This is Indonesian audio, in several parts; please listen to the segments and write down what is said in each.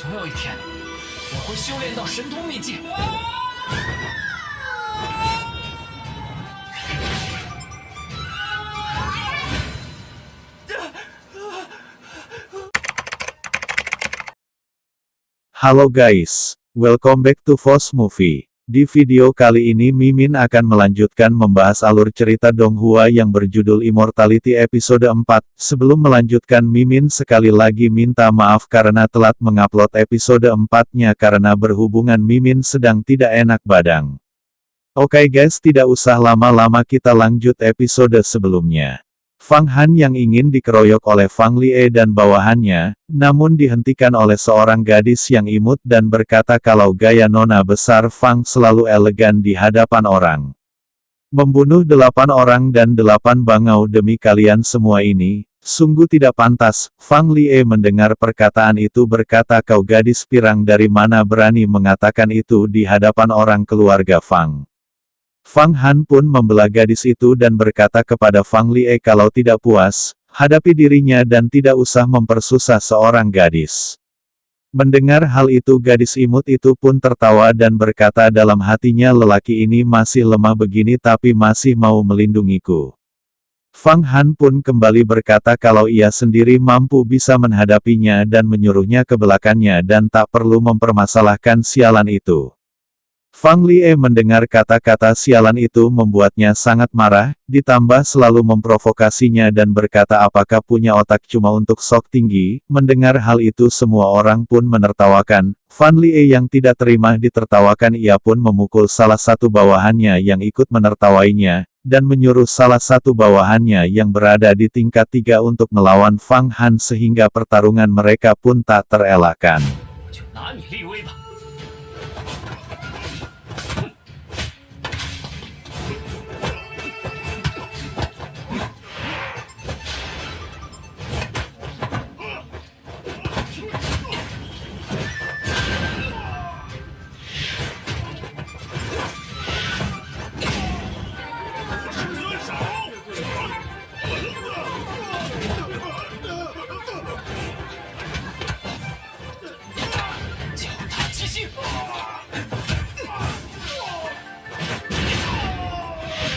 总有一天，我会修炼到神通秘境。Halo guys, welcome back to Voss Movie. Di video kali ini Mimin akan melanjutkan membahas alur cerita Donghua yang berjudul Immortality episode 4. Sebelum melanjutkan Mimin sekali lagi minta maaf karena telat mengupload episode 4-nya karena berhubungan Mimin sedang tidak enak badan. Oke guys, tidak usah lama-lama kita lanjut episode sebelumnya. Fang Han yang ingin dikeroyok oleh Fang Lie dan bawahannya, namun dihentikan oleh seorang gadis yang imut dan berkata kalau gaya nona besar Fang selalu elegan di hadapan orang. Membunuh 8 orang dan 8 bangau demi kalian semua ini, sungguh tidak pantas. Fang Lie mendengar perkataan itu berkata kau gadis pirang dari mana berani mengatakan itu di hadapan orang keluarga Fang. Fang Han pun membelah gadis itu dan berkata kepada Fang Lie kalau tidak puas, hadapi dirinya dan tidak usah mempersusah seorang gadis. Mendengar hal itu gadis imut itu pun tertawa dan berkata dalam hatinya lelaki ini masih lemah begini tapi masih mau melindungiku. Fang Han pun kembali berkata kalau ia sendiri mampu bisa menghadapinya dan menyuruhnya ke belakangnya dan tak perlu mempermasalahkan sialan itu. Fang Lie mendengar kata-kata sialan itu membuatnya sangat marah, ditambah selalu memprovokasinya dan berkata apakah punya otak cuma untuk sok tinggi. Mendengar hal itu semua orang pun menertawakan. Fang Lie yang tidak terima ditertawakan ia pun memukul salah satu bawahannya yang ikut menertawainya, dan menyuruh salah satu bawahannya yang berada di tingkat 3 untuk melawan Fang Han sehingga pertarungan mereka pun tak terelakkan.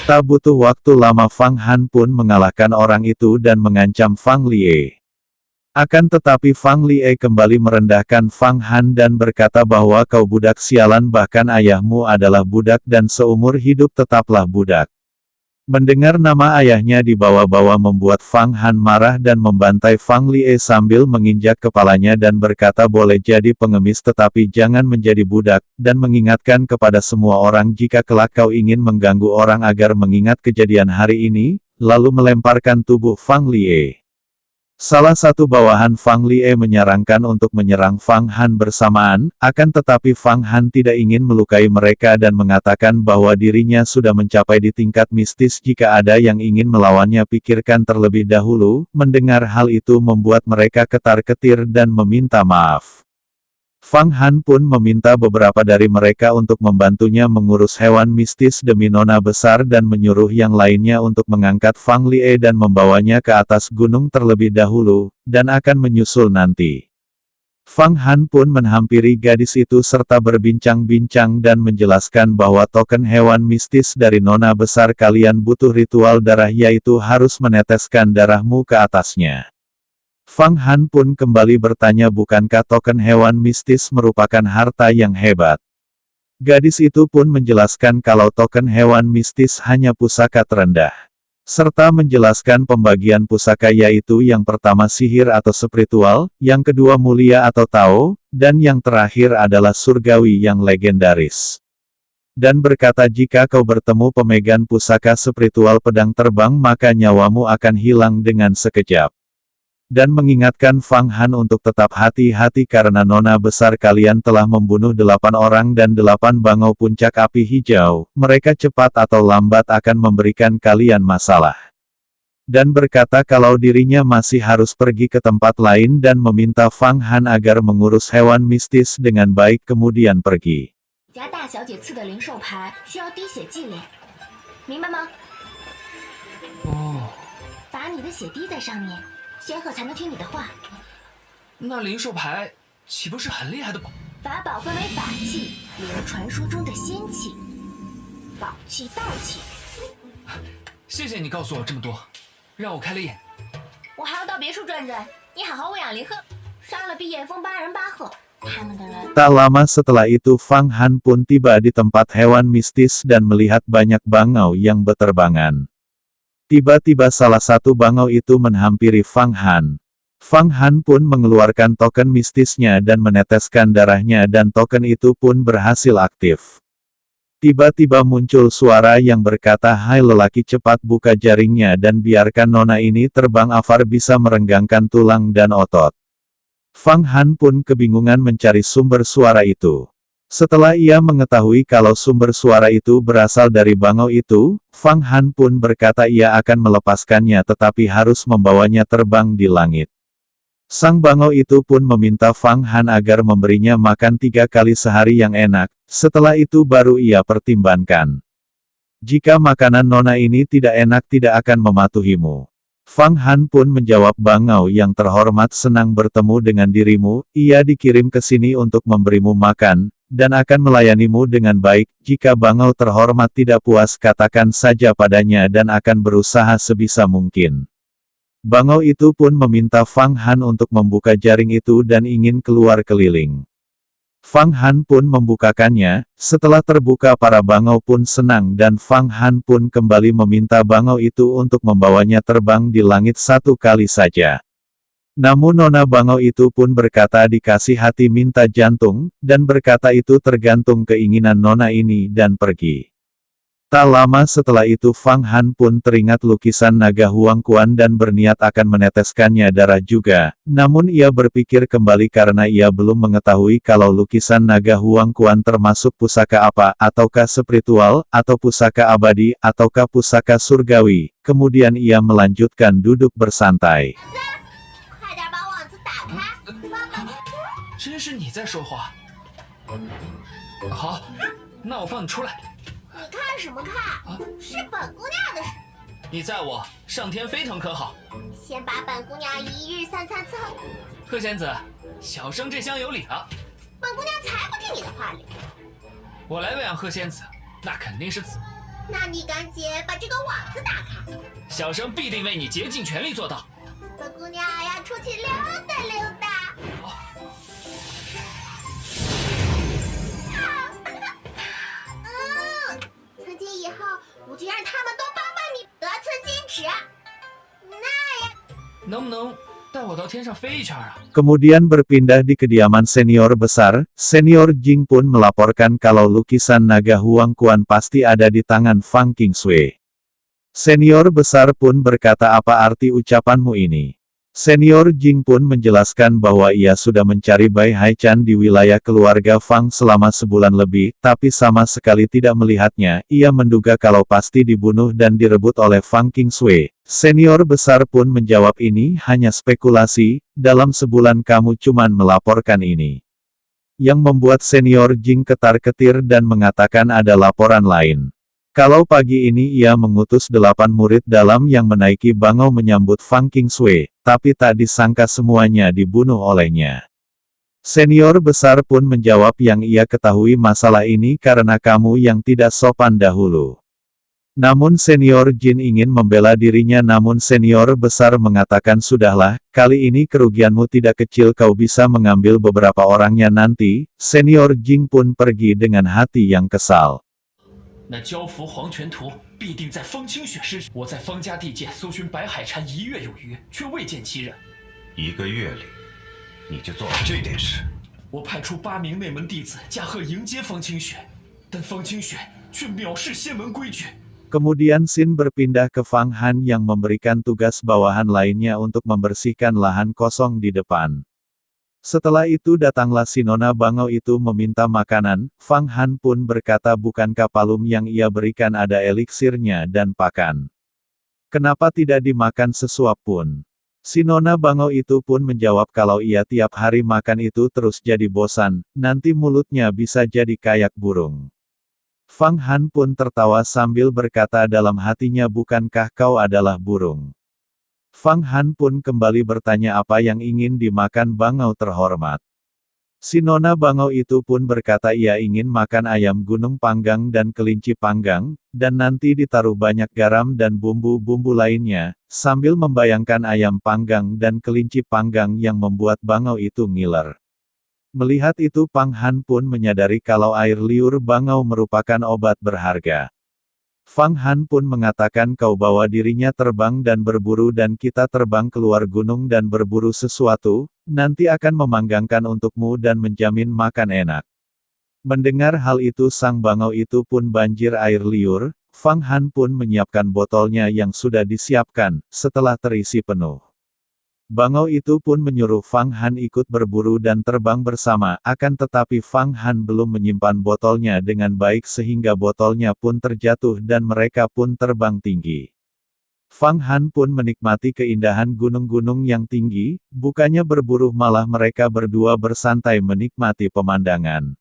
Tak butuh waktu lama Fang Han pun mengalahkan orang itu dan mengancam Fang Lie. Akan tetapi Fang Lie kembali merendahkan Fang Han dan berkata bahwa kau budak sialan bahkan ayahmu adalah budak dan seumur hidup tetaplah budak. Mendengar nama ayahnya dibawa-bawa membuat Fang Han marah dan membantai Fang Lie sambil menginjak kepalanya dan berkata boleh jadi pengemis tetapi jangan menjadi budak, dan mengingatkan kepada semua orang jika kelak kau ingin mengganggu orang agar mengingat kejadian hari ini, lalu melemparkan tubuh Fang Lie. Salah satu bawahan Fang Lie menyarankan untuk menyerang Fang Han bersamaan, akan tetapi Fang Han tidak ingin melukai mereka dan mengatakan bahwa dirinya sudah mencapai di tingkat mistis jika ada yang ingin melawannya pikirkan terlebih dahulu. Mendengar hal itu membuat mereka ketar-ketir dan meminta maaf. Fang Han pun meminta beberapa dari mereka untuk membantunya mengurus hewan mistis demi nona besar dan menyuruh yang lainnya untuk mengangkat Fang Lie dan membawanya ke atas gunung terlebih dahulu, dan akan menyusul nanti. Fang Han pun menghampiri gadis itu serta berbincang-bincang dan menjelaskan bahwa token hewan mistis dari nona besar kalian butuh ritual darah yaitu harus meneteskan darahmu ke atasnya. Fang Han pun kembali bertanya bukankah token hewan mistis merupakan harta yang hebat. Gadis itu pun menjelaskan kalau token hewan mistis hanya pusaka terendah. Serta menjelaskan pembagian pusaka yaitu yang pertama sihir atau spiritual, yang kedua mulia atau Tao, dan yang terakhir adalah surgawi yang legendaris. Dan berkata jika kau bertemu pemegang pusaka spiritual pedang terbang maka nyawamu akan hilang dengan sekejap. Dan mengingatkan Fang Han untuk tetap hati-hati karena nona besar kalian telah membunuh 8 orang dan 8 bangau puncak api hijau, mereka cepat atau lambat akan memberikan kalian masalah. Dan berkata kalau dirinya masih harus pergi ke tempat lain dan meminta Fang Han agar mengurus hewan mistis dengan baik kemudian pergi. 家大小姐赐的灵兽牌需要滴血祭炼，明白吗？哦，把你的血滴在上面，仙鹤才能听你的话。那灵兽牌岂不是很厉害的宝？法宝分为法器，例如传说中的仙器、宝器、道器。谢谢你告诉我这么多，让我开了眼。我还要到别处转转，你好好喂养林鹤，杀了毕业峰8人8鹤，他们的人。Tak lama setelah itu Fang Han pun tiba di tempat hewan mistis dan melihat banyak bangau yang beterbangan. Tiba-tiba salah satu bangau itu menghampiri Fang Han. Fang Han pun mengeluarkan token mistisnya dan meneteskan darahnya dan token itu pun berhasil aktif. Tiba-tiba muncul suara yang berkata, "Hai lelaki, cepat buka jaringnya dan biarkan nona ini terbang." Afar bisa merenggangkan tulang dan otot. Fang Han pun kebingungan mencari sumber suara itu. Setelah ia mengetahui kalau sumber suara itu berasal dari bangau itu, Fang Han pun berkata ia akan melepaskannya tetapi harus membawanya terbang di langit. Sang bangau itu pun meminta Fang Han agar memberinya makan 3 kali sehari yang enak, setelah itu baru ia pertimbangkan. Jika makanan nona ini tidak enak tidak akan mematuhimu. Fang Han pun menjawab, bangau yang terhormat senang bertemu dengan dirimu, ia dikirim ke sini untuk memberimu makan, dan akan melayanimu dengan baik. Jika bangau terhormat tidak puas katakan saja padanya dan akan berusaha sebisa mungkin. Bangau itu pun meminta Fang Han untuk membuka jaring itu dan ingin keluar keliling. Fang Han pun membukakannya, setelah terbuka para bangau pun senang dan Fang Han pun kembali meminta bangau itu untuk membawanya terbang di langit 1 kali saja. Namun nona bangau itu pun berkata dikasih hati minta jantung, dan berkata itu tergantung keinginan nona ini dan pergi. Tak lama setelah itu Fang Han pun teringat lukisan naga Huang Quan dan berniat akan meneteskannya darah juga, namun ia berpikir kembali karena ia belum mengetahui kalau lukisan naga Huang Quan termasuk pusaka apa, ataukah spiritual, atau pusaka abadi, ataukah pusaka surgawi. Kemudian ia melanjutkan duduk bersantai. 快点把网子打开！真是你在说话。好，那我放你出来。你看什么看？是本姑娘的事。你载我上天飞腾可好？先把本姑娘1日3餐伺候。鹤仙子，小生这厢有礼了。本姑娘才不听你的话哩。我来喂养鹤仙子，那肯定是子。那你赶紧把这个网子打开。小生必定为你竭尽全力做到。本姑娘要出去溜达溜达。从今以后，我就让他们都帮你得寸进尺。那呀，能不能带我到天上飞一圈啊？ Kemudian berpindah di kediaman senior besar, senior Jing pun melaporkan kalau lukisan naga Huang Quan pasti ada di tangan Fang Qingshui. Senior besar pun berkata, apa arti ucapanmu ini? Senior Jing pun menjelaskan bahwa ia sudah mencari Bai Haichan di wilayah keluarga Fang selama sebulan lebih, tapi sama sekali tidak melihatnya. Ia menduga kalau pasti dibunuh dan direbut oleh Fang Qingshui. Senior besar pun menjawab ini hanya spekulasi, dalam sebulan kamu cuman melaporkan ini. Yang membuat senior Jing ketar-ketir dan mengatakan ada laporan lain. Kalau pagi ini ia mengutus 8 murid dalam yang menaiki bangau menyambut Fang Qingshui, tapi tak disangka semuanya dibunuh olehnya. Senior besar pun menjawab yang ia ketahui masalah ini karena kamu yang tidak sopan dahulu. Namun senior Jin ingin membela dirinya namun senior besar mengatakan sudahlah, kali ini kerugianmu tidak kecil kau bisa mengambil beberapa orangnya nanti. Senior Jing pun pergi dengan hati yang kesal. 那蛟伏黄泉图必定在风清雪身上。我在方家地界搜寻白海禅1月有余，却未见其人。1个月里，你就做了这点事？我派出8名内门弟子驾鹤迎接方清雪，但方清雪却藐视仙门规矩。 Kemudian Xin berpindah ke Fang Han yang memberikan tugas bawahan lainnya untuk membersihkan lahan kosong di depan. Setelah itu datanglah si nona bangau itu meminta makanan, Fang Han pun berkata bukankah palum yang ia berikan ada eliksirnya dan pakan. Kenapa tidak dimakan sesuap pun? Si nona bangau itu pun menjawab kalau ia tiap hari makan itu terus jadi bosan, nanti mulutnya bisa jadi kayak burung. Fang Han pun tertawa sambil berkata dalam hatinya bukankah kau adalah burung? Fang Han pun kembali bertanya apa yang ingin dimakan bangau terhormat. Si nona bangau itu pun berkata ia ingin makan ayam gunung panggang dan kelinci panggang, dan nanti ditaruh banyak garam dan bumbu-bumbu lainnya, sambil membayangkan ayam panggang dan kelinci panggang yang membuat bangau itu ngiler. Melihat itu Pang Han pun menyadari kalau air liur bangau merupakan obat berharga. Fang Han pun mengatakan kau bawa dirinya terbang dan berburu dan kita terbang keluar gunung dan berburu sesuatu, nanti akan memanggangkan untukmu dan menjamin makan enak. Mendengar hal itu sang bangau itu pun banjir air liur, Fang Han pun menyiapkan botolnya yang sudah disiapkan, setelah terisi penuh. Bangau itu pun menyuruh Fang Han ikut berburu dan terbang bersama, akan tetapi Fang Han belum menyimpan botolnya dengan baik sehingga botolnya pun terjatuh dan mereka pun terbang tinggi. Fang Han pun menikmati keindahan gunung-gunung yang tinggi, bukannya berburu malah mereka berdua bersantai menikmati pemandangan.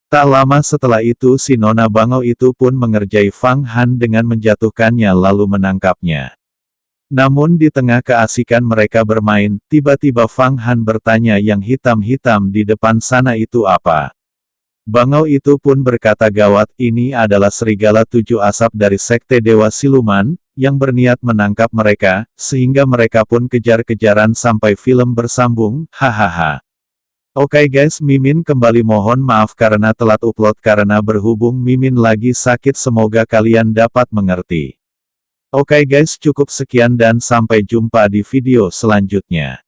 Tak lama setelah itu si nona bangau itu pun mengerjai Fang Han dengan menjatuhkannya lalu menangkapnya. Namun di tengah keasikan mereka bermain, tiba-tiba Fang Han bertanya yang hitam-hitam di depan sana itu apa? Bangau itu pun berkata gawat, ini adalah serigala 7 asap dari sekte Dewa Siluman, yang berniat menangkap mereka, sehingga mereka pun kejar-kejaran sampai film bersambung, hahaha. Oke guys, Mimin kembali mohon maaf karena telat upload karena berhubung Mimin lagi sakit, semoga kalian dapat mengerti. Oke guys, cukup sekian dan sampai jumpa di video selanjutnya.